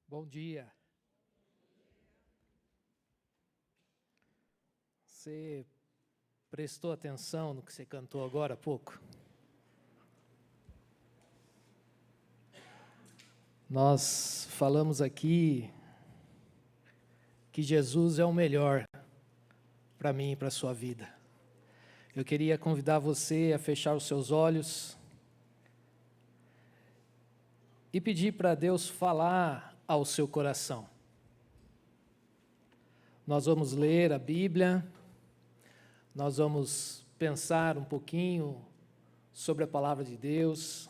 Bom dia. Você prestou atenção no que você cantou agora há pouco? Nós falamos aqui que Jesus é o melhor para mim e para a sua vida. Eu queria convidar você a fechar os seus olhos e pedir para Deus falar ao seu coração. Nós vamos ler a Bíblia, nós vamos pensar um pouquinho sobre a palavra de Deus,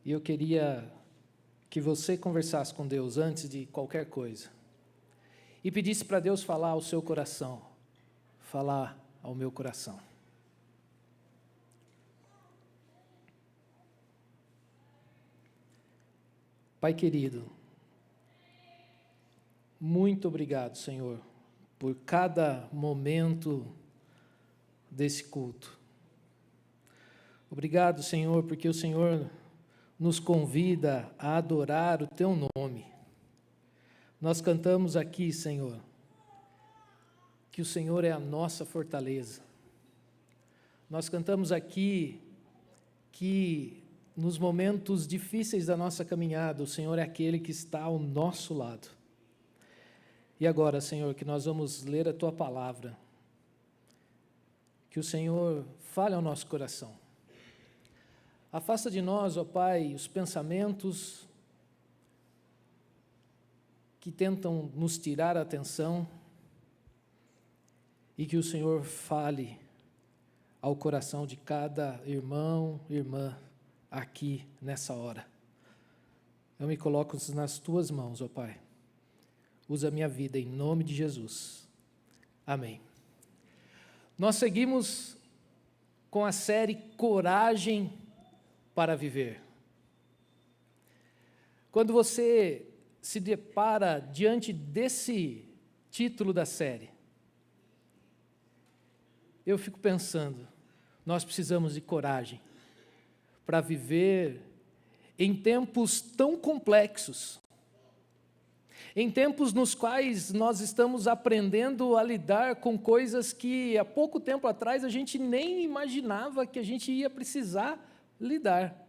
e eu queria que você conversasse com Deus antes de qualquer coisa, e pedisse para Deus falar ao seu coração, falar ao meu coração. Pai querido, muito obrigado, Senhor, por cada momento desse culto. Obrigado, Senhor, porque o Senhor nos convida a adorar o Teu nome. Nós cantamos aqui, Senhor, que o Senhor é a nossa fortaleza. Nós cantamos aqui que nos momentos difíceis da nossa caminhada, o Senhor é aquele que está ao nosso lado. E agora, Senhor, que nós vamos ler a Tua palavra, que o Senhor fale ao nosso coração. Afasta de nós, ó Pai, os pensamentos que tentam nos tirar a atenção e que o Senhor fale ao coração de cada irmão, irmã, aqui nessa hora. Eu me coloco nas Tuas mãos, ó Pai. Usa a minha vida em nome de Jesus. Amém. Nós seguimos com a série Coragem para Viver. Quando você se depara diante desse título da série, eu fico pensando, nós precisamos de coragem para viver em tempos tão complexos, em tempos nos quais nós estamos aprendendo a lidar com coisas que há pouco tempo atrás a gente nem imaginava que a gente ia precisar lidar.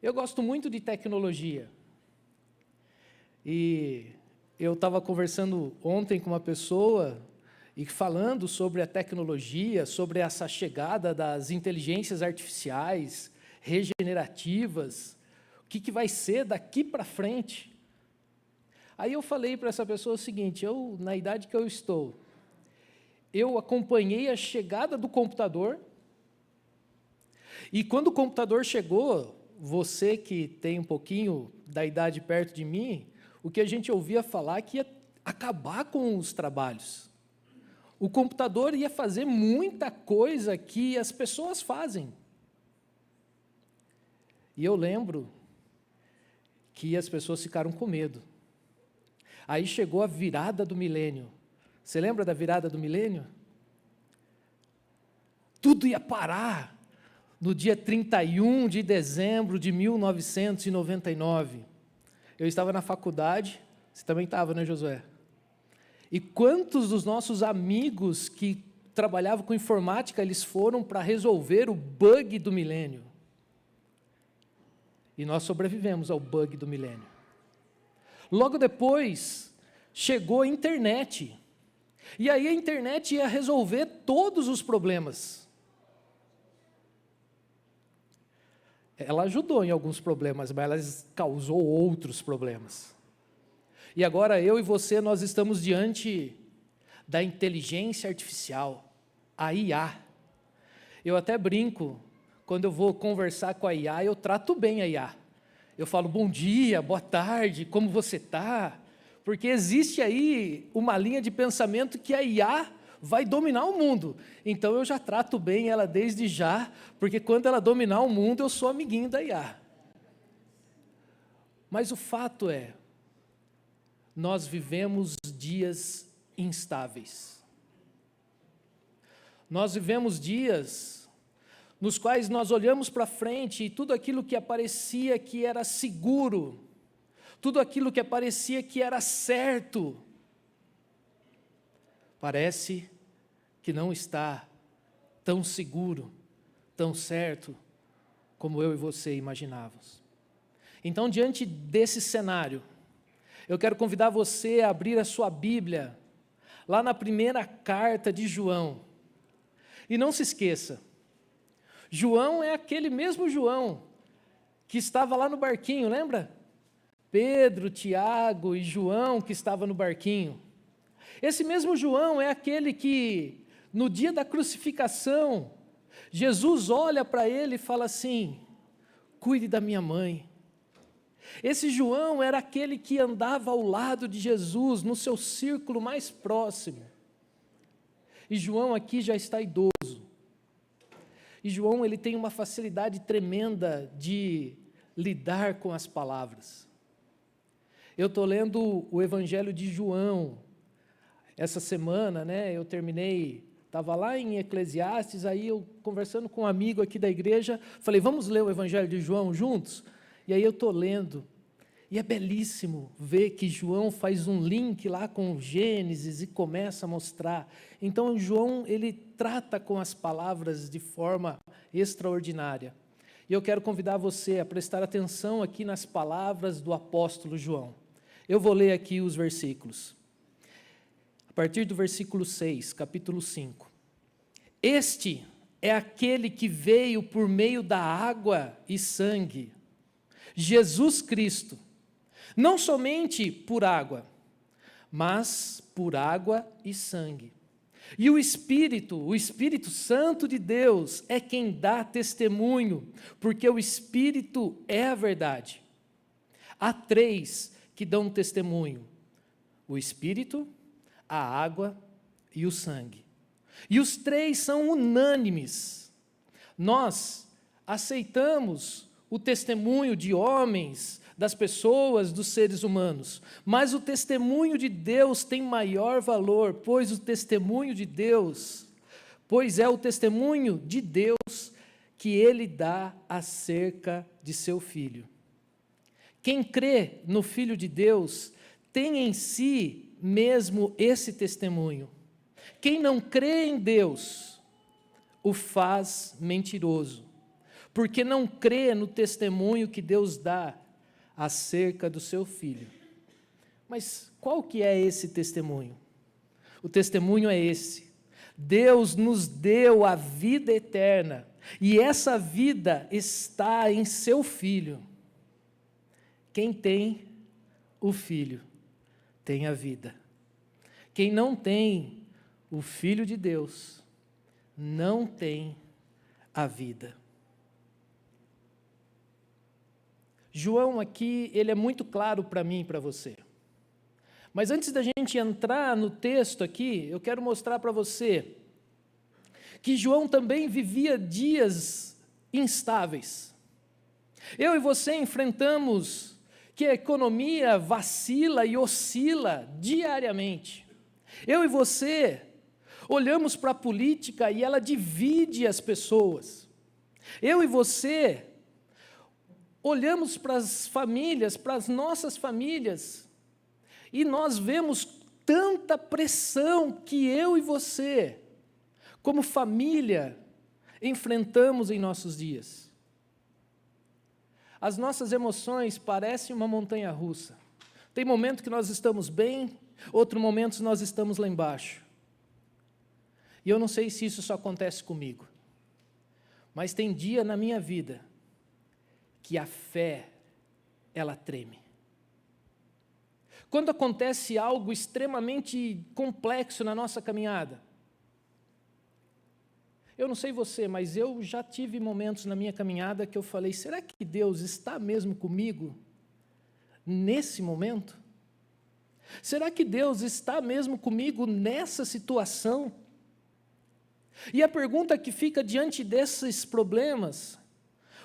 Eu gosto muito de tecnologia. E eu estava conversando ontem com uma pessoa e falando sobre a tecnologia, sobre essa chegada das inteligências artificiais, regenerativas, o que vai ser daqui para frente. Aí eu falei para essa pessoa o seguinte, na idade que eu estou, eu acompanhei a chegada do computador, e quando o computador chegou, você que tem um pouquinho da idade perto de mim, o que a gente ouvia falar que ia acabar com os trabalhos. O computador ia fazer muita coisa que as pessoas fazem. E eu lembro que as pessoas ficaram com medo. Aí chegou a virada do milênio. Você lembra da virada do milênio? Tudo ia parar no dia 31 de dezembro de 1999. Eu estava na faculdade, você também estava, né, Josué? E quantos dos nossos amigos que trabalhavam com informática, eles foram para resolver o bug do milênio? E nós sobrevivemos ao bug do milênio. Logo depois, chegou a internet. E aí a internet ia resolver todos os problemas. Ela ajudou em alguns problemas, mas ela causou outros problemas. E agora eu e você, nós estamos diante da inteligência artificial, a IA. Eu até brinco, quando eu vou conversar com a IA, eu trato bem a IA. Eu falo, bom dia, boa tarde, como você está? Porque existe aí uma linha de pensamento que a IA vai dominar o mundo. Então eu já trato bem ela desde já, porque quando ela dominar o mundo, eu sou amiguinho da IA. Mas o fato é, nós vivemos dias instáveis. Nós vivemos dias nos quais nós olhamos para frente e tudo aquilo que aparecia que era seguro, tudo aquilo que aparecia que era certo, parece que não está tão seguro, tão certo, como eu e você imaginávamos. Então, diante desse cenário, eu quero convidar você a abrir a sua Bíblia, lá na primeira carta de João. E não se esqueça, João é aquele mesmo João que estava lá no barquinho, lembra? Pedro, Tiago e João que estava no barquinho. Esse mesmo João é aquele que, no dia da crucificação, Jesus olha para ele e fala assim: cuide da minha mãe. Esse João era aquele que andava ao lado de Jesus, no seu círculo mais próximo. E João aqui já está idoso. E João, ele tem uma facilidade tremenda de lidar com as palavras. Eu estou lendo o Evangelho de João. Essa semana, eu terminei, estava lá em Eclesiastes, aí eu conversando com um amigo aqui da igreja, falei, vamos ler o Evangelho de João juntos? E aí eu estou lendo, e é belíssimo ver que João faz um link lá com Gênesis e começa a mostrar. Então, João, ele trata com as palavras de forma extraordinária. E eu quero convidar você a prestar atenção aqui nas palavras do apóstolo João. Eu vou ler aqui os versículos. A partir do versículo 6, capítulo 5. Este é aquele que veio por meio da água e sangue, Jesus Cristo, não somente por água, mas por água e sangue. E o Espírito Santo de Deus é quem dá testemunho, porque o Espírito é a verdade. Há três que dão testemunho: o Espírito, a água e o sangue. E os três são unânimes. Nós aceitamos o testemunho de homens, das pessoas, dos seres humanos, mas o testemunho de Deus tem maior valor, pois é o testemunho de Deus que Ele dá acerca de seu Filho. Quem crê no Filho de Deus tem em si mesmo esse testemunho. Quem não crê em Deus o faz mentiroso, porque não crê no testemunho que Deus dá acerca do seu Filho. Mas qual que é esse testemunho? O testemunho é esse: Deus nos deu a vida eterna, e essa vida está em seu Filho. Quem tem o Filho tem a vida. Quem não tem o Filho de Deus não tem a vida. João aqui, ele é muito claro para mim e para você. Mas antes da gente entrar no texto aqui, eu quero mostrar para você que João também vivia dias instáveis. Eu e você enfrentamos que a economia vacila e oscila diariamente. Eu e você olhamos para a política e ela divide as pessoas. Eu e você olhamos para as famílias, para as nossas famílias, e nós vemos tanta pressão que eu e você, como família, enfrentamos em nossos dias. As nossas emoções parecem uma montanha-russa. Tem momento que nós estamos bem, outro momento nós estamos lá embaixo. E eu não sei se isso só acontece comigo, mas tem dia na minha vida que a fé, ela treme. Quando acontece algo extremamente complexo na nossa caminhada, eu não sei você, mas eu já tive momentos na minha caminhada que eu falei, será que Deus está mesmo comigo nesse momento? Será que Deus está mesmo comigo nessa situação? E a pergunta que fica diante desses problemas: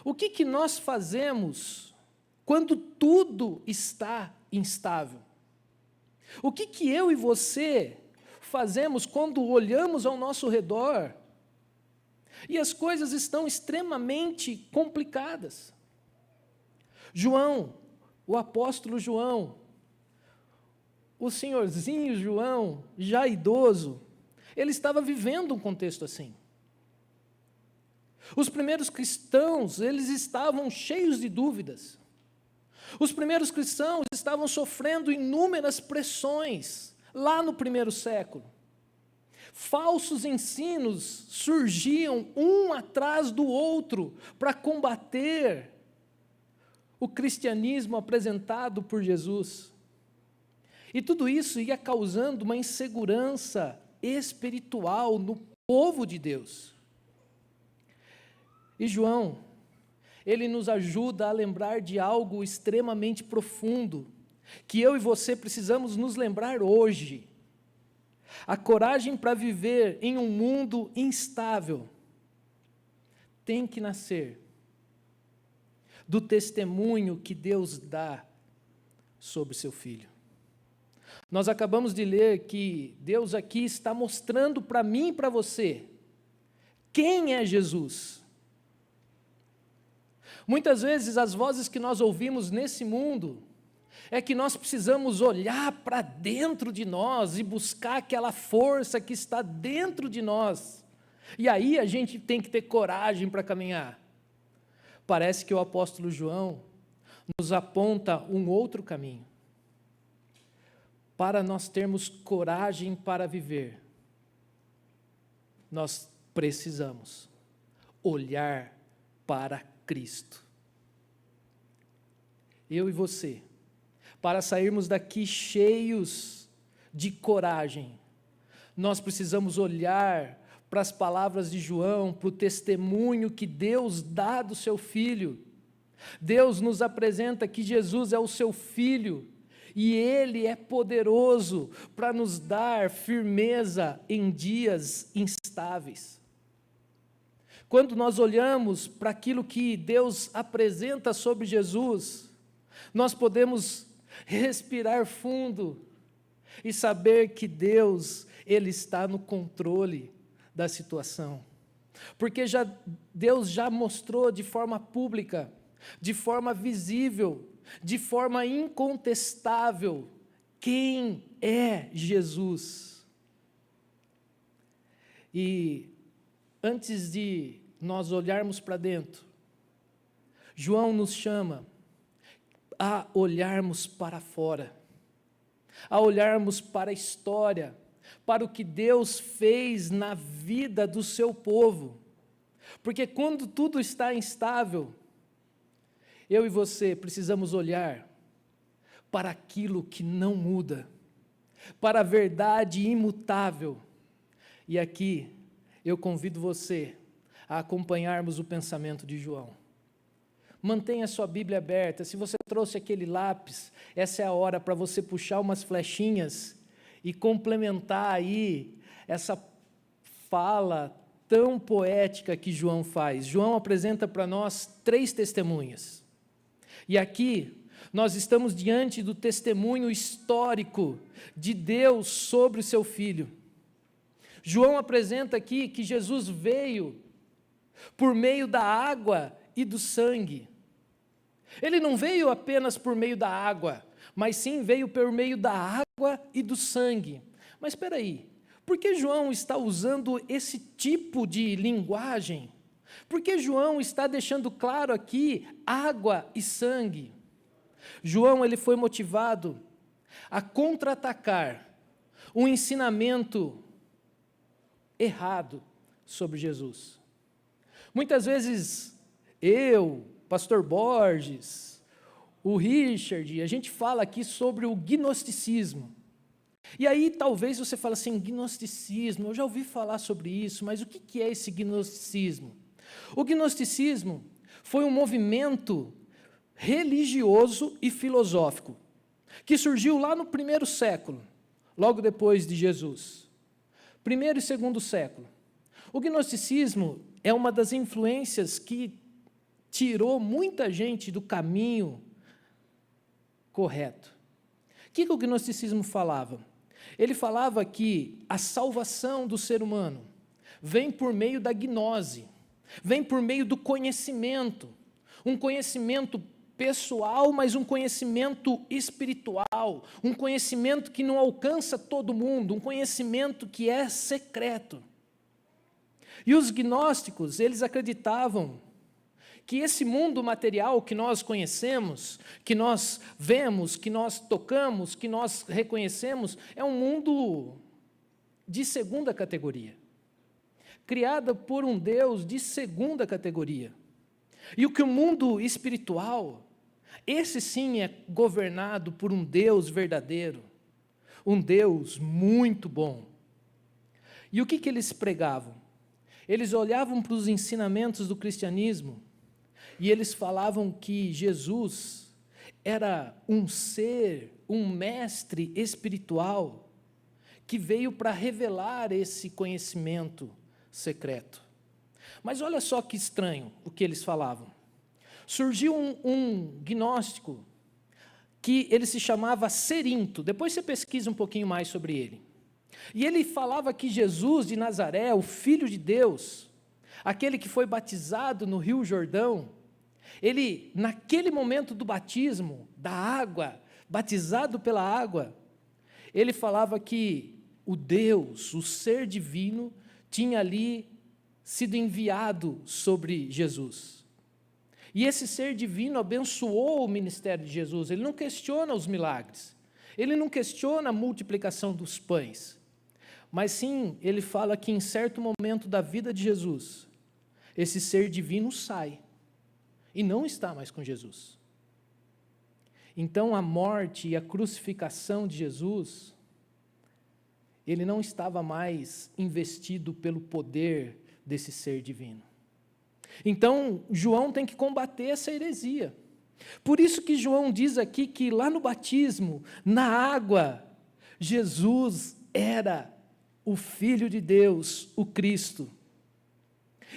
o que nós fazemos quando tudo está instável? O que eu e você fazemos quando olhamos ao nosso redor E as coisas estão extremamente complicadas. João, o apóstolo João, o senhorzinho João, já idoso, ele estava vivendo um contexto assim. Os primeiros cristãos, eles estavam cheios de dúvidas. Os primeiros cristãos estavam sofrendo inúmeras pressões, lá no primeiro século. Falsos ensinos surgiam um atrás do outro para combater o cristianismo apresentado por Jesus. E tudo isso ia causando uma insegurança espiritual no povo de Deus. E João, ele nos ajuda a lembrar de algo extremamente profundo, que eu e você precisamos nos lembrar hoje. A coragem para viver em um mundo instável tem que nascer do testemunho que Deus dá sobre o seu Filho. Nós acabamos de ler que Deus aqui está mostrando para mim e para você quem é Jesus. Muitas vezes as vozes que nós ouvimos nesse mundo é que nós precisamos olhar para dentro de nós e buscar aquela força que está dentro de nós. E aí a gente tem que ter coragem para caminhar. Parece que o apóstolo João nos aponta um outro caminho. Para nós termos coragem para viver, nós precisamos olhar para Cristo. Eu e você, para sairmos daqui cheios de coragem, nós precisamos olhar para as palavras de João, para o testemunho que Deus dá do seu Filho. Deus nos apresenta que Jesus é o seu Filho, e Ele é poderoso para nos dar firmeza em dias instáveis. Quando nós olhamos para aquilo que Deus apresenta sobre Jesus, nós podemos respirar fundo e saber que Deus, Ele está no controle da situação. Porque Deus já mostrou de forma pública, de forma visível, de forma incontestável, quem é Jesus. E antes de nós olharmos para dentro, João nos chama a olharmos para fora, a olharmos para a história, para o que Deus fez na vida do seu povo. Porque quando tudo está instável, eu e você precisamos olhar para aquilo que não muda, para a verdade imutável. E aqui eu convido você a acompanharmos o pensamento de João. Mantenha a sua Bíblia aberta. Se você trouxe aquele lápis, essa é a hora para você puxar umas flechinhas e complementar aí essa fala tão poética que João faz. João apresenta para nós 3 testemunhas. E aqui nós estamos diante do testemunho histórico de Deus sobre o seu Filho. João apresenta aqui que Jesus veio por meio da água e do sangue. Ele não veio apenas por meio da água, mas sim veio por meio da água e do sangue. Mas espera aí, por que João está usando esse tipo de linguagem? Por que João está deixando claro aqui água e sangue? João, ele foi motivado a contra-atacar um ensinamento errado sobre Jesus. Muitas vezes eu, pastor Borges, o Richard, a gente fala aqui sobre o gnosticismo. E aí talvez você fale assim, gnosticismo, eu já ouvi falar sobre isso, mas o que é esse gnosticismo? O gnosticismo foi um movimento religioso e filosófico que surgiu lá no primeiro século, logo depois de Jesus. Primeiro e segundo século. O gnosticismo é uma das influências que tirou muita gente do caminho correto. O que o gnosticismo falava? Ele falava que a salvação do ser humano vem por meio da gnose. Vem por meio do conhecimento, um conhecimento pessoal, mas um conhecimento espiritual, um conhecimento que não alcança todo mundo, um conhecimento que é secreto. E os gnósticos, eles acreditavam que esse mundo material que nós conhecemos, que nós vemos, que nós tocamos, que nós reconhecemos, é um mundo de segunda categoria, criado por um Deus de segunda categoria. E o que o mundo espiritual, esse sim é governado por um Deus verdadeiro, um Deus muito bom. E o que eles pregavam? Eles olhavam para os ensinamentos do cristianismo e eles falavam que Jesus era um ser, um mestre espiritual que veio para revelar esse conhecimento secreto. Mas olha só que estranho o que eles falavam. Surgiu um gnóstico que ele se chamava Cerinto, depois você pesquisa um pouquinho mais sobre ele. E ele falava que Jesus de Nazaré, o Filho de Deus, aquele que foi batizado no Rio Jordão, ele, naquele momento do batismo, da água, batizado pela água, ele falava que o Deus, o ser divino, tinha ali sido enviado sobre Jesus. E esse ser divino abençoou o ministério de Jesus. Ele não questiona os milagres, ele não questiona a multiplicação dos pães, mas sim, ele fala que em certo momento da vida de Jesus, esse ser divino sai e não está mais com Jesus. Então a morte e a crucificação de Jesus, ele não estava mais investido pelo poder desse ser divino. Então João tem que combater essa heresia. Por isso que João diz aqui que lá no batismo, na água, Jesus era o Filho de Deus, o Cristo.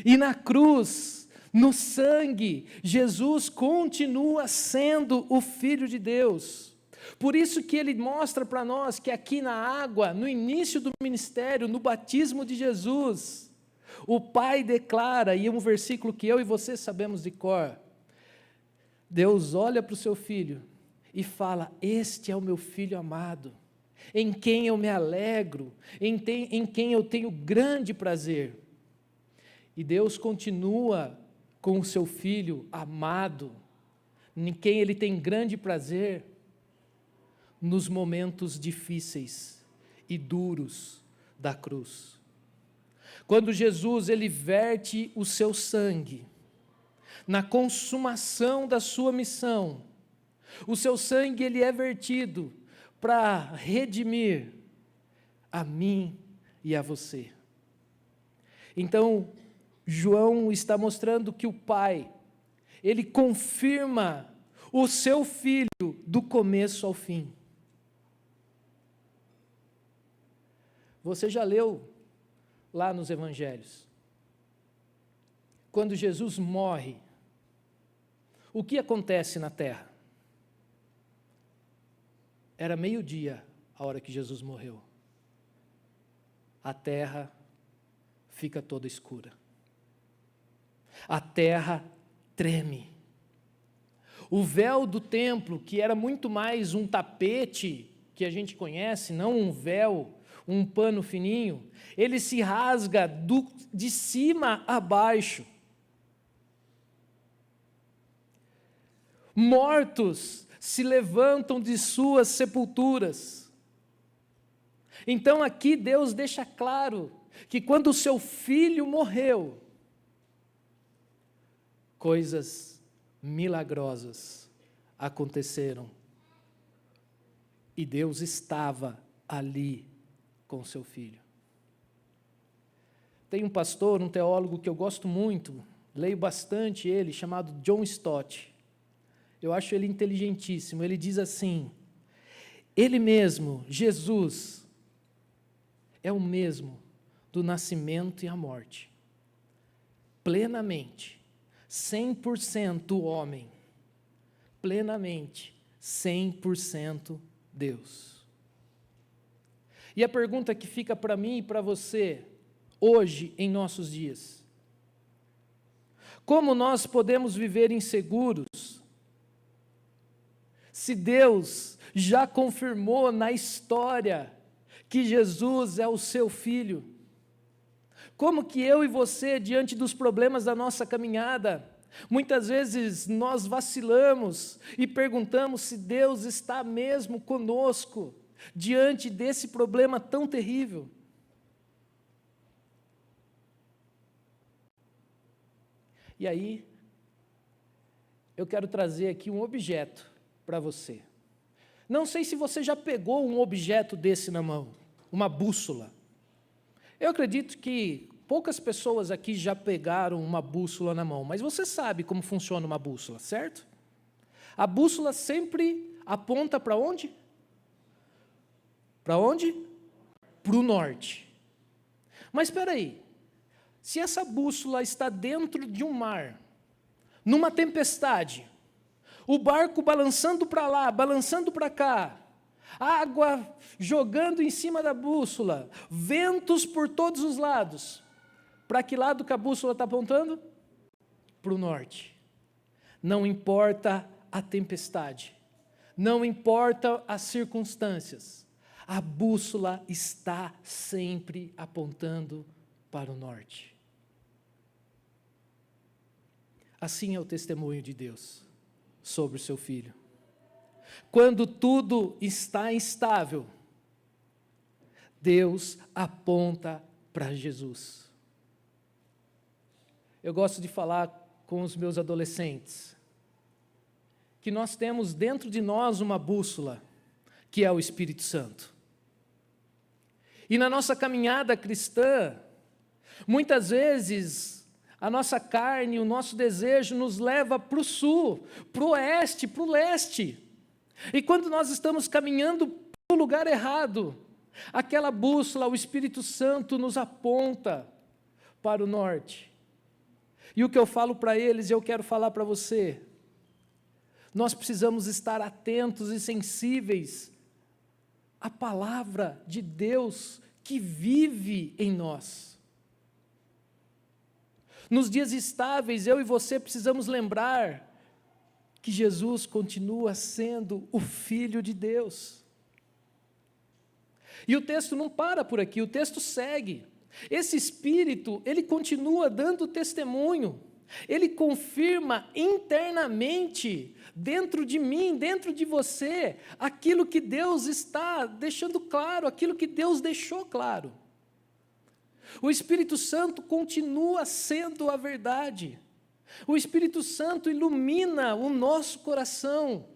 E na cruz, no sangue, Jesus continua sendo o Filho de Deus. Por isso que ele mostra para nós que aqui na água, no início do ministério, no batismo de Jesus, o Pai declara, e é um versículo que eu e você sabemos de cor, Deus olha para o seu Filho e fala: este é o meu Filho amado, em quem eu me alegro, em quem eu tenho grande prazer. E Deus continua com o seu Filho amado, em quem Ele tem grande prazer, nos momentos difíceis e duros da cruz. Quando Jesus, Ele verte o seu sangue, na consumação da sua missão, o seu sangue, ele é vertido para redimir a mim e a você. Então, João está mostrando que o Pai, ele confirma o seu Filho do começo ao fim. Você já leu lá nos Evangelhos? Quando Jesus morre, o que acontece na terra? Era meio-dia a hora que Jesus morreu. A terra fica toda escura. A terra treme. O véu do templo, que era muito mais um tapete que a gente conhece, não um véu, um pano fininho, ele se rasga de cima a baixo. Mortos se levantam de suas sepulturas. Então aqui Deus deixa claro que quando o seu filho morreu, coisas milagrosas aconteceram. E Deus estava ali com o seu filho. Tem um pastor, um teólogo que eu gosto muito, leio bastante ele, chamado John Stott. Eu acho ele inteligentíssimo. Ele diz assim: ele mesmo, Jesus, é o mesmo do nascimento e a morte, plenamente, 100% homem, plenamente, 100% Deus. E a pergunta que fica para mim e para você, hoje, em nossos dias: Como nós podemos viver inseguros se Deus já confirmou na história que Jesus é o seu Filho? Como que eu e você, diante dos problemas da nossa caminhada, muitas vezes nós vacilamos e perguntamos se Deus está mesmo conosco diante desse problema tão terrível? E aí, eu quero trazer aqui um objeto para você. Não sei se você já pegou um objeto desse na mão, uma bússola. Eu acredito que poucas pessoas aqui já pegaram uma bússola na mão, mas você sabe como funciona uma bússola, certo? A bússola sempre aponta para onde? Para onde? Para o norte. Mas espera aí, se essa bússola está dentro de um mar, numa tempestade, o barco balançando para lá, balançando para cá, água jogando em cima da bússola, ventos por todos os lados, para que lado que a bússola está apontando? Para o norte. Não importa a tempestade, não importa as circunstâncias, a bússola está sempre apontando para o norte. Assim é o testemunho de Deus sobre o seu Filho. Quando tudo está instável, Deus aponta para Jesus. Eu gosto de falar com os meus adolescentes que nós temos dentro de nós uma bússola, que é o Espírito Santo. E na nossa caminhada cristã, muitas vezes a nossa carne, o nosso desejo nos leva para o sul, para o oeste, para o leste. E quando nós estamos caminhando para o lugar errado, aquela bússola, o Espírito Santo nos aponta para o norte. E o que eu falo para eles, eu quero falar para você, nós precisamos estar atentos e sensíveis à palavra de Deus que vive em nós. Nos dias estáveis, eu e você precisamos lembrar que Jesus continua sendo o Filho de Deus. E o texto não para por aqui, o texto segue. Esse Espírito, ele continua dando testemunho, ele confirma internamente, dentro de mim, dentro de você, aquilo que Deus está deixando claro, aquilo que Deus deixou claro. O Espírito Santo continua sendo a verdade. O Espírito Santo ilumina o nosso coração.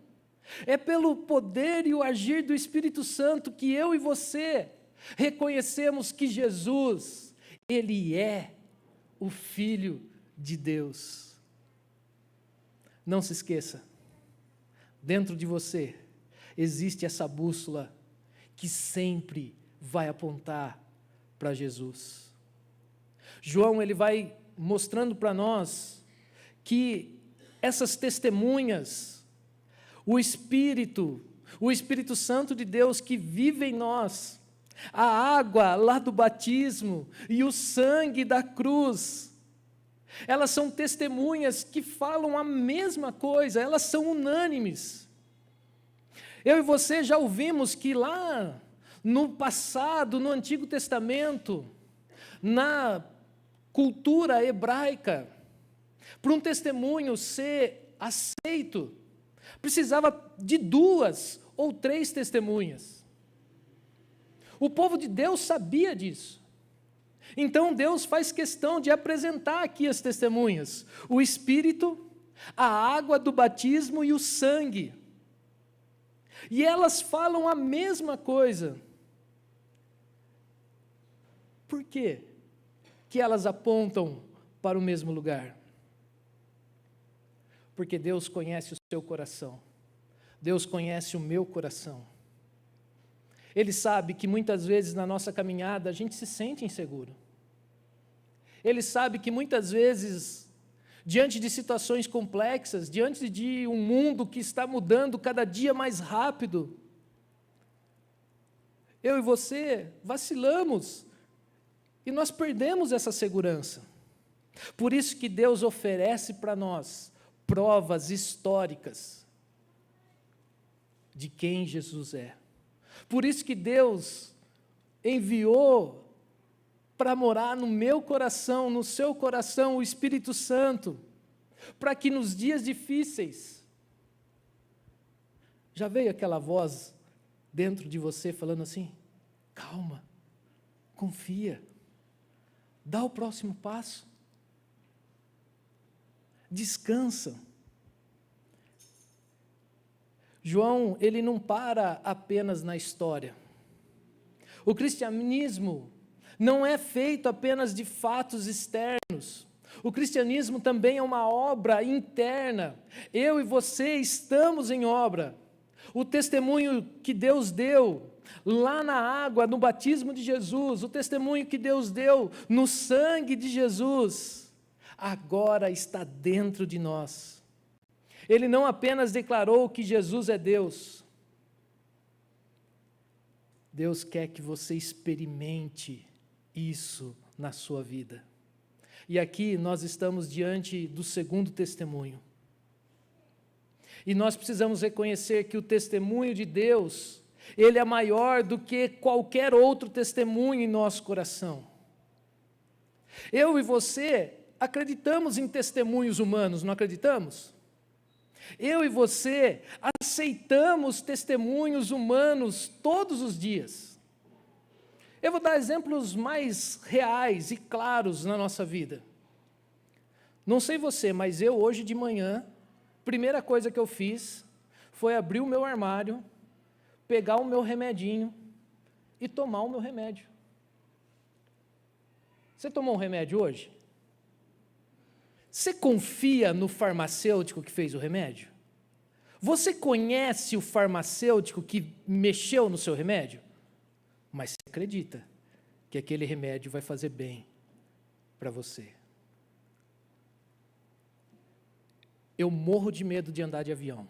É pelo poder e o agir do Espírito Santo que eu e você reconhecemos que Jesus, Ele é o Filho de Deus. Não se esqueça, dentro de você existe essa bússola que sempre vai apontar para Jesus. João, ele vai mostrando para nós que essas testemunhas, o Espírito Santo de Deus que vive em nós, a água lá do batismo e o sangue da cruz, elas são testemunhas que falam a mesma coisa, elas são unânimes. Eu e você já ouvimos que lá no passado, no Antigo Testamento, na cultura hebraica, para um testemunho ser aceito, precisava de 2 ou 3 testemunhas. O povo de Deus sabia disso. Então Deus faz questão de apresentar aqui as testemunhas: o Espírito, a água do batismo e o sangue. E elas falam a mesma coisa. Por quê que elas apontam para o mesmo lugar? Porque Deus conhece o seu coração. Deus conhece o meu coração. Ele sabe que muitas vezes na nossa caminhada a gente se sente inseguro. Ele sabe que muitas vezes, diante de situações complexas, diante de um mundo que está mudando cada dia mais rápido, eu e você vacilamos e nós perdemos essa segurança. Por isso que Deus oferece para nós provas históricas de quem Jesus é. Por isso que Deus enviou para morar no meu coração, no seu coração, o Espírito Santo, para que nos dias difíceis, já veio aquela voz dentro de você falando assim: calma, confia, dá o próximo passo, descansa. João, ele não para apenas na história. O cristianismo não é feito apenas de fatos externos. O cristianismo também é uma obra interna. Eu e você estamos em obra. O testemunho que Deus deu lá na água, no batismo de Jesus, o testemunho que Deus deu no sangue de Jesus, agora está dentro de nós. Ele não apenas declarou que Jesus é Deus. Deus quer que você experimente isso na sua vida. E aqui nós estamos diante do segundo testemunho. E nós precisamos reconhecer que o testemunho de Deus, ele é maior do que qualquer outro testemunho em nosso coração. Eu e você acreditamos em testemunhos humanos, não acreditamos? Eu e você aceitamos testemunhos humanos todos os dias. Eu vou dar exemplos mais reais e claros na nossa vida. Não sei você, mas eu hoje de manhã, primeira coisa que eu fiz foi abrir o meu armário, pegar o meu remedinho e tomar o meu remédio. Você tomou um remédio hoje? Você confia no farmacêutico que fez o remédio? Você conhece o farmacêutico que mexeu no seu remédio? Mas você acredita que aquele remédio vai fazer bem para você. Eu morro de medo de andar de avião.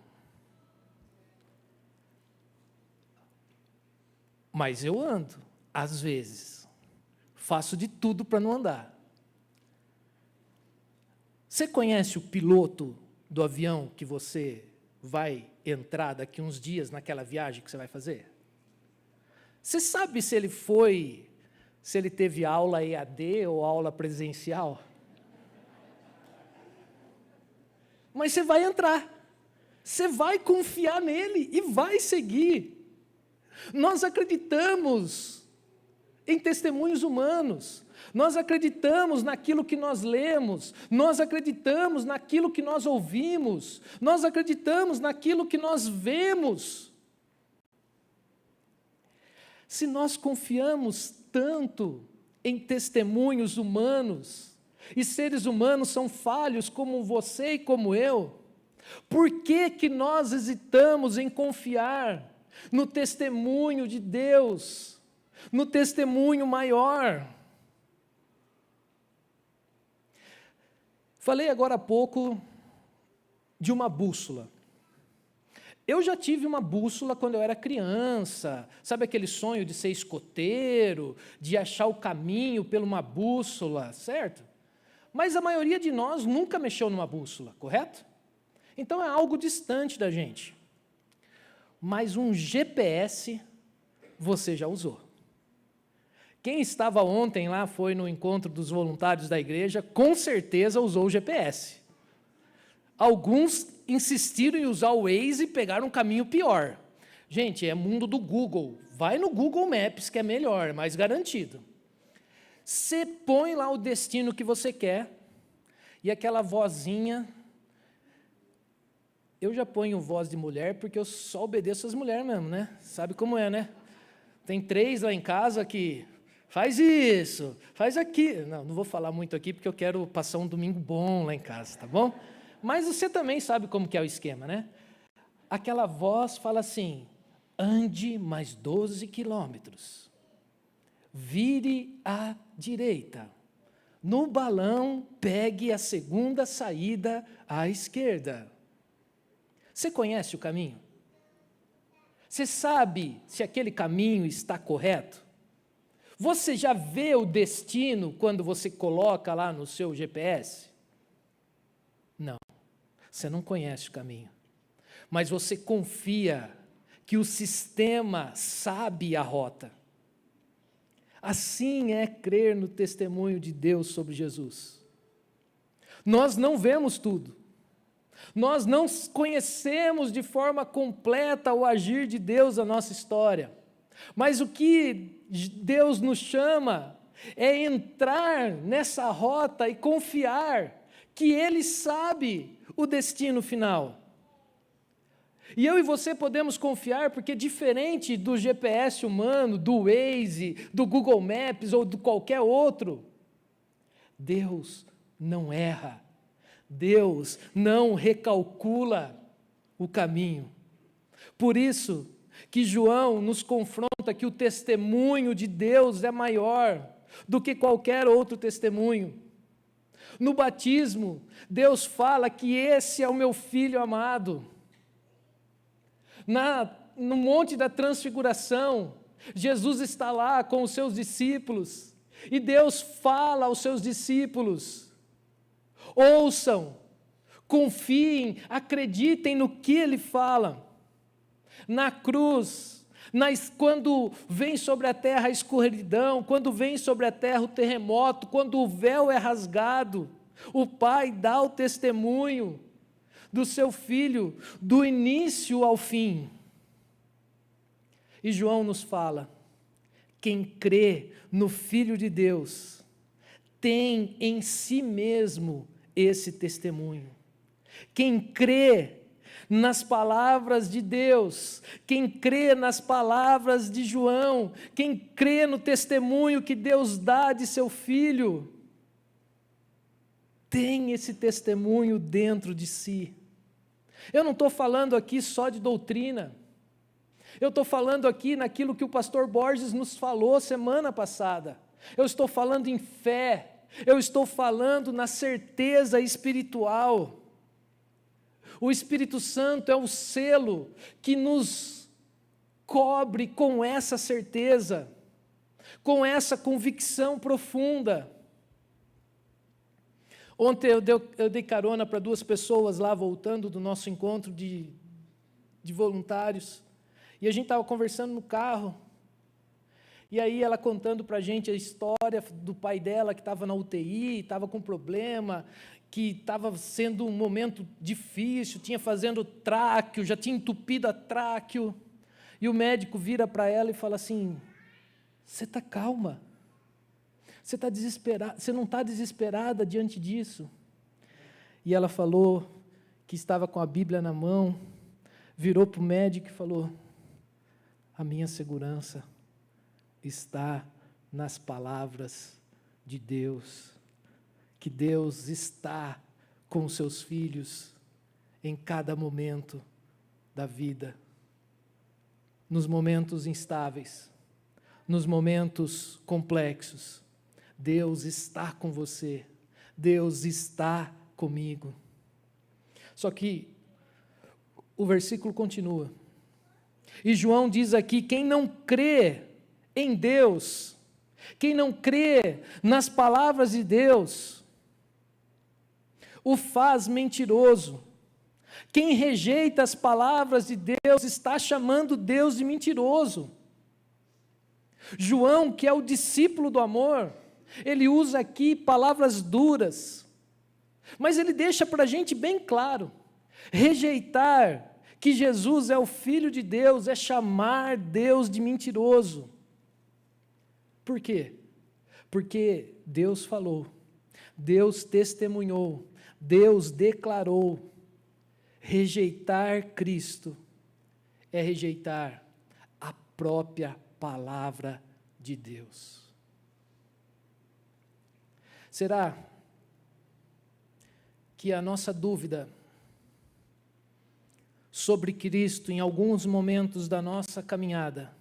Mas eu ando, às vezes. Faço de tudo para não andar. Você conhece o piloto do avião que você vai entrar daqui uns dias naquela viagem que você vai fazer? Você sabe se ele teve aula EAD ou aula presencial? Mas você vai entrar, você vai confiar nele e vai seguir. Nós acreditamos em testemunhos humanos, nós acreditamos naquilo que nós lemos, nós acreditamos naquilo que nós ouvimos, nós acreditamos naquilo que nós vemos. Se nós confiamos tanto em testemunhos humanos, e seres humanos são falhos como você e como eu, por que que nós hesitamos em confiar no testemunho de Deus, no testemunho maior? Falei agora há pouco de uma bússola. Eu já tive uma bússola quando eu era criança, sabe aquele sonho de ser escoteiro, de achar o caminho por uma bússola, certo? Mas a maioria de nós nunca mexeu numa bússola, correto? Então é algo distante da gente. Mas um GPS você já usou. Quem estava ontem lá, foi no encontro dos voluntários da igreja, com certeza usou o GPS. Alguns insistiram em usar o Waze e pegaram um caminho pior. Gente, é mundo do Google. Vai no Google Maps, que é melhor, mais garantido. Você põe lá o destino que você quer, e aquela vozinha... Eu já ponho voz de mulher, porque eu só obedeço as mulheres mesmo, né? Sabe como é, né? Tem 3 lá em casa que... Faz isso, faz aquilo. Não vou falar muito aqui, porque eu quero passar um domingo bom lá em casa, tá bom? Mas você também sabe como que é o esquema, né? Aquela voz fala assim: ande mais 12 quilômetros, vire à direita, no balão pegue a segunda saída à esquerda. Você conhece o caminho? Você sabe se aquele caminho está correto? Você já vê o destino quando você coloca lá no seu GPS? Não, você não conhece o caminho, mas você confia que o sistema sabe a rota. Assim é crer no testemunho de Deus sobre Jesus. Nós não vemos tudo, nós não conhecemos de forma completa o agir de Deus na nossa história, mas o que Deus nos chama é entrar nessa rota e confiar que Ele sabe o destino final. E eu e você podemos confiar porque, diferente do GPS humano, do Waze, do Google Maps ou de qualquer outro, Deus não erra, Deus não recalcula o caminho. Por isso que João nos confronta que o testemunho de Deus é maior do que qualquer outro testemunho. No batismo, Deus fala que esse é o meu filho amado. No Monte da Transfiguração, Jesus está lá com os seus discípulos, e Deus fala aos seus discípulos: ouçam, confiem, acreditem no que Ele fala. Na cruz, quando vem sobre a terra a escuridão, quando vem sobre a terra o terremoto, quando o véu é rasgado, o Pai dá o testemunho do seu Filho, do início ao fim. E João nos fala: quem crê no Filho de Deus, tem em si mesmo esse testemunho. Quem crê nas palavras de Deus, quem crê nas palavras de João, quem crê no testemunho que Deus dá de seu Filho, tem esse testemunho dentro de si. Eu não estou falando aqui só de doutrina, eu estou falando aqui naquilo que o pastor Borges nos falou semana passada. Eu estou falando em fé, eu estou falando na certeza espiritual. O Espírito Santo é o selo que nos cobre com essa certeza, com essa convicção profunda. Ontem eu dei carona para 2 pessoas lá, voltando do nosso encontro de voluntários, e a gente estava conversando no carro, e aí ela contando para a gente a história do pai dela que estava na UTI, estava com problema, que estava sendo um momento difícil, tinha fazendo tráqueo, já tinha entupido a tráqueo, e o médico vira para ela e fala assim: você está calma, você está desesperada, você não está desesperada diante disso? E ela falou que estava com a Bíblia na mão, virou para o médico e falou: a minha segurança está nas palavras de Deus, que Deus está com os seus filhos em cada momento da vida, nos momentos instáveis, nos momentos complexos. Deus está com você, Deus está comigo. Só que o versículo continua, e João diz aqui: quem não crê em Deus, quem não crê nas palavras de Deus, o faz mentiroso. Quem rejeita as palavras de Deus está chamando Deus de mentiroso. João, que é o discípulo do amor, ele usa aqui palavras duras, mas ele deixa para a gente bem claro: rejeitar que Jesus é o Filho de Deus é chamar Deus de mentiroso. Por quê? Porque Deus falou, Deus testemunhou, Deus declarou. Rejeitar Cristo é rejeitar a própria palavra de Deus. Será que a nossa dúvida sobre Cristo em alguns momentos da nossa caminhada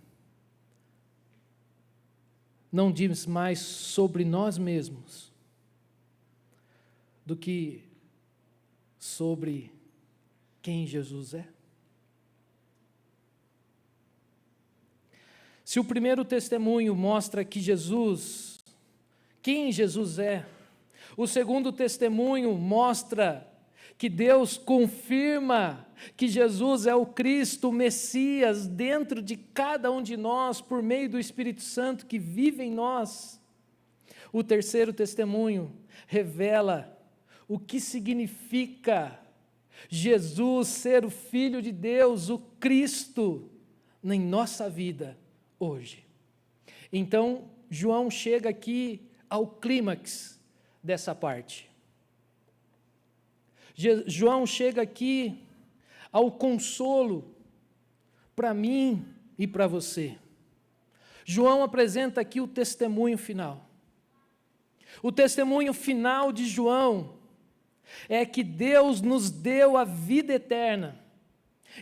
não diz mais sobre nós mesmos do que sobre quem Jesus é? Se o primeiro testemunho mostra que quem Jesus é, o segundo testemunho mostra que Deus confirma que Jesus é o Cristo, o Messias, dentro de cada um de nós, por meio do Espírito Santo que vive em nós. O terceiro testemunho revela o que significa Jesus ser o Filho de Deus, o Cristo, em nossa vida hoje. Então, João chega aqui ao clímax dessa parte. João chega aqui ao consolo para mim e para você. João apresenta aqui o testemunho final. O testemunho final de João é que Deus nos deu a vida eterna,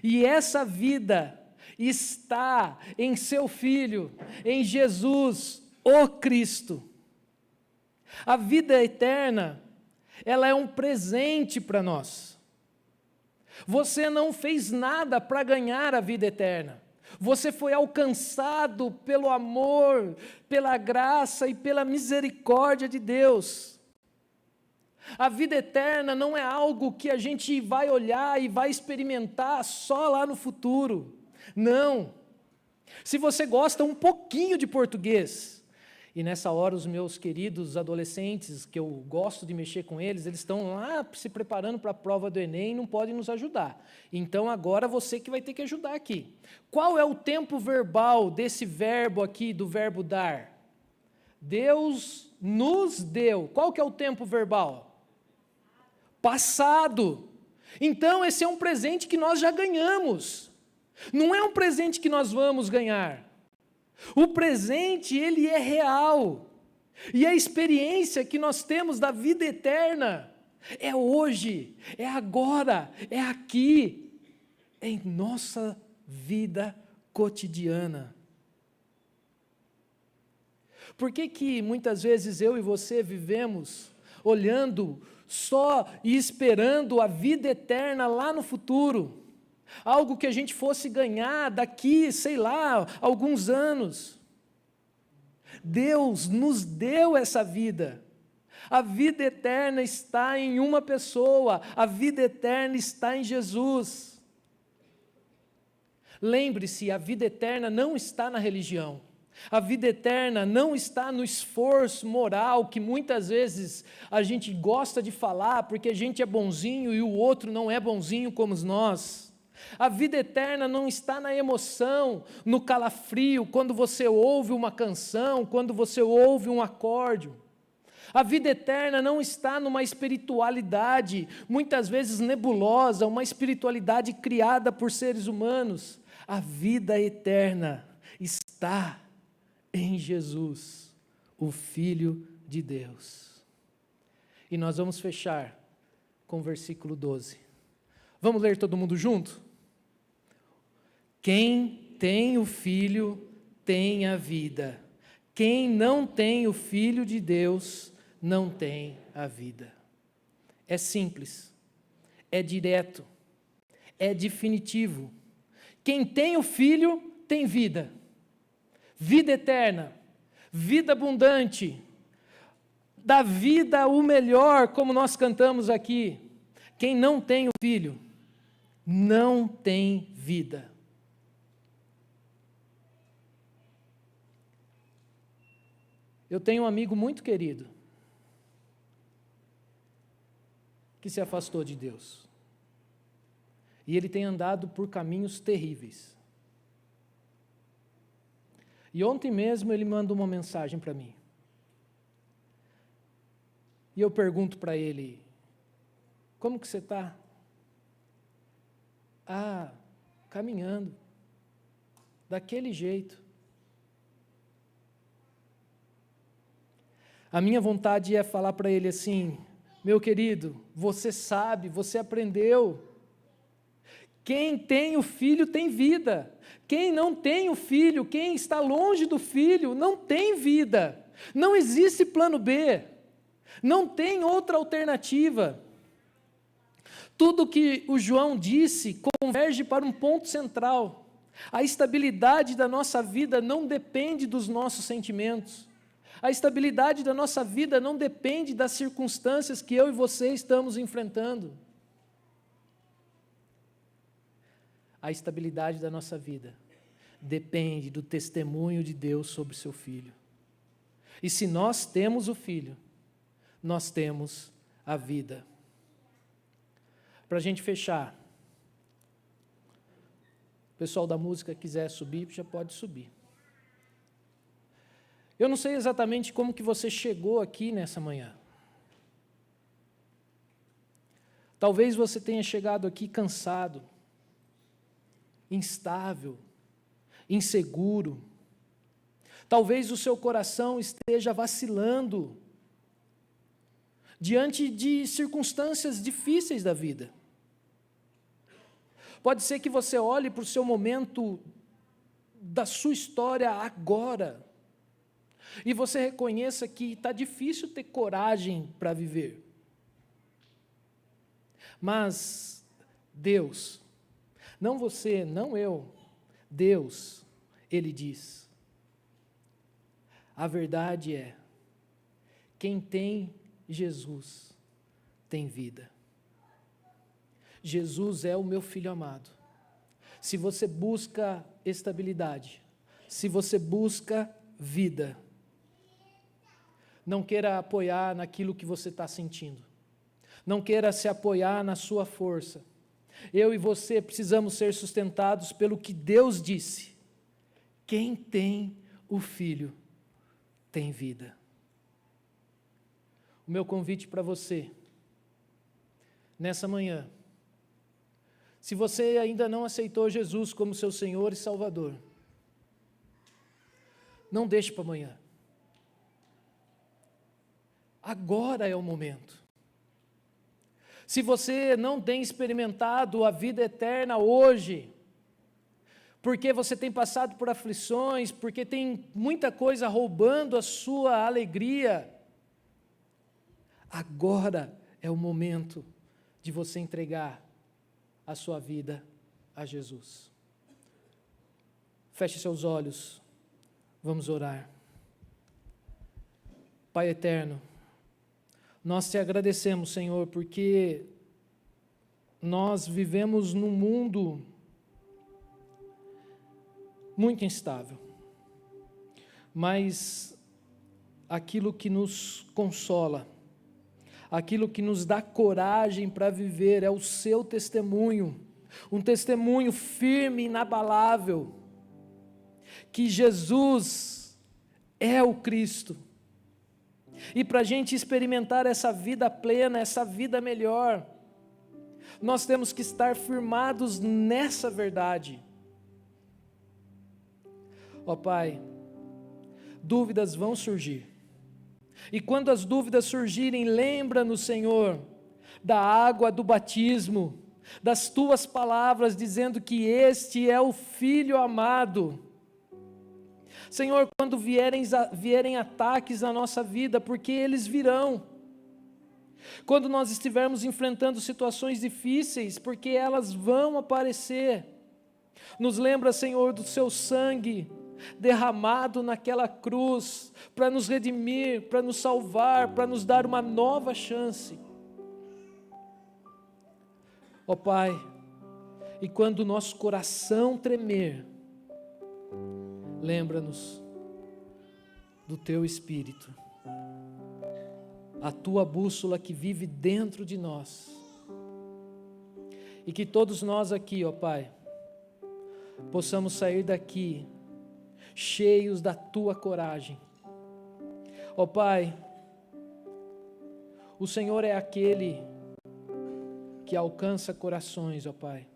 e essa vida está em seu Filho, em Jesus, o Cristo. A vida eterna, ela é um presente para nós. Você não fez nada para ganhar a vida eterna. Você foi alcançado pelo amor, pela graça e pela misericórdia de Deus. A vida eterna não é algo que a gente vai olhar e vai experimentar só lá no futuro. Não. Se você gosta um pouquinho de português, e nessa hora os meus queridos adolescentes, que eu gosto de mexer com eles estão lá se preparando para a prova do Enem e não podem nos ajudar. Então agora você que vai ter que ajudar aqui. Qual é o tempo verbal desse verbo aqui, do verbo dar? Deus nos deu. Qual que é o tempo verbal? Passado. Então esse é um presente que nós já ganhamos. Não é um presente que nós vamos ganhar. O presente, ele é real, e a experiência que nós temos da vida eterna é hoje, é agora, é aqui, é em nossa vida cotidiana. Por que muitas vezes eu e você vivemos olhando só e esperando a vida eterna lá no futuro? Algo que a gente fosse ganhar daqui, sei lá, alguns anos. Deus nos deu essa vida. A vida eterna está em uma pessoa, a vida eterna está em Jesus. Lembre-se, a vida eterna não está na religião. A vida eterna não está no esforço moral que muitas vezes a gente gosta de falar porque a gente é bonzinho e o outro não é bonzinho como nós. A vida eterna não está na emoção, no calafrio, quando você ouve uma canção, quando você ouve um acorde. A vida eterna não está numa espiritualidade, muitas vezes nebulosa, uma espiritualidade criada por seres humanos. A vida eterna está em Jesus, o Filho de Deus. E nós vamos fechar com o versículo 12. Vamos ler todo mundo junto? Quem tem o Filho tem a vida. Quem não tem o Filho de Deus não tem a vida. É simples, é direto, é definitivo. Quem tem o Filho tem vida. Vida eterna, vida abundante, da vida o melhor, como nós cantamos aqui. Quem não tem o Filho não tem vida. Eu tenho um amigo muito querido que se afastou de Deus. E ele tem andado por caminhos terríveis. E ontem mesmo ele mandou uma mensagem para mim. E eu pergunto para ele: como que você está? Ah, caminhando. Daquele jeito. A minha vontade é falar para ele assim: meu querido, você sabe, você aprendeu. Quem tem o Filho tem vida. Quem não tem o Filho, quem está longe do Filho, não tem vida. Não existe plano B. Não tem outra alternativa. Tudo que o João disse converge para um ponto central. A estabilidade da nossa vida não depende dos nossos sentimentos. A estabilidade da nossa vida não depende das circunstâncias que eu e você estamos enfrentando. A estabilidade da nossa vida depende do testemunho de Deus sobre seu Filho. E se nós temos o Filho, nós temos a vida. Para a gente fechar, o pessoal da música quiser subir, já pode subir. Eu não sei exatamente como que você chegou aqui nessa manhã. Talvez você tenha chegado aqui cansado, instável, inseguro. Talvez o seu coração esteja vacilando diante de circunstâncias difíceis da vida. Pode ser que você olhe para o seu momento da sua história agora e você reconheça que está difícil ter coragem para viver. Mas Deus, não você, não eu, Deus, Ele diz: a verdade é, quem tem Jesus tem vida. Jesus é o meu filho amado. Se você busca estabilidade, se você busca vida, não queira apoiar naquilo que você está sentindo. Não queira se apoiar na sua força. Eu e você precisamos ser sustentados pelo que Deus disse. Quem tem o Filho tem vida. O meu convite para você, nessa manhã, se você ainda não aceitou Jesus como seu Senhor e Salvador, não deixe para amanhã. Agora é o momento. Se você não tem experimentado a vida eterna hoje, porque você tem passado por aflições, porque tem muita coisa roubando a sua alegria, agora é o momento de você entregar a sua vida a Jesus. Feche seus olhos, vamos orar. Pai eterno, nós te agradecemos, Senhor, porque nós vivemos num mundo muito instável, mas aquilo que nos consola, aquilo que nos dá coragem para viver é o seu testemunho, um testemunho firme, inabalável, que Jesus é o Cristo. E para a gente experimentar essa vida plena, essa vida melhor, nós temos que estar firmados nessa verdade. Ó Pai, dúvidas vão surgir. E quando as dúvidas surgirem, lembra-nos, Senhor, da água do batismo, das tuas palavras dizendo que este é o Filho amado. Senhor, quando vierem ataques na nossa vida, porque eles virão. Quando nós estivermos enfrentando situações difíceis, porque elas vão aparecer. Nos lembra, Senhor, do seu sangue derramado naquela cruz, para nos redimir, para nos salvar, para nos dar uma nova chance. Ó Pai, e quando o nosso coração tremer, lembra-nos do Teu Espírito, a Tua bússola que vive dentro de nós, e que todos nós aqui, ó Pai, possamos sair daqui cheios da Tua coragem. Ó Pai, o Senhor é aquele que alcança corações, ó Pai.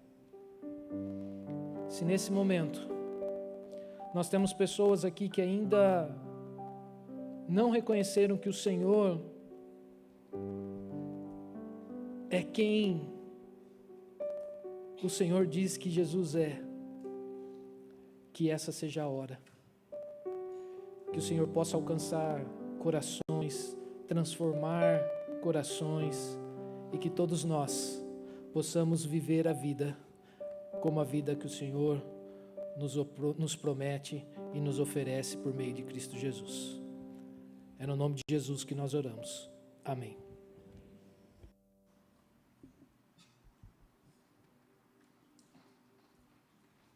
Se nesse momento nós temos pessoas aqui que ainda não reconheceram que o Senhor é quem o Senhor diz que Jesus é, que essa seja a hora. Que o Senhor possa alcançar corações, transformar corações, e que todos nós possamos viver a vida como a vida que o Senhor nos promete e nos oferece por meio de Cristo Jesus. É no nome de Jesus que nós oramos. Amém.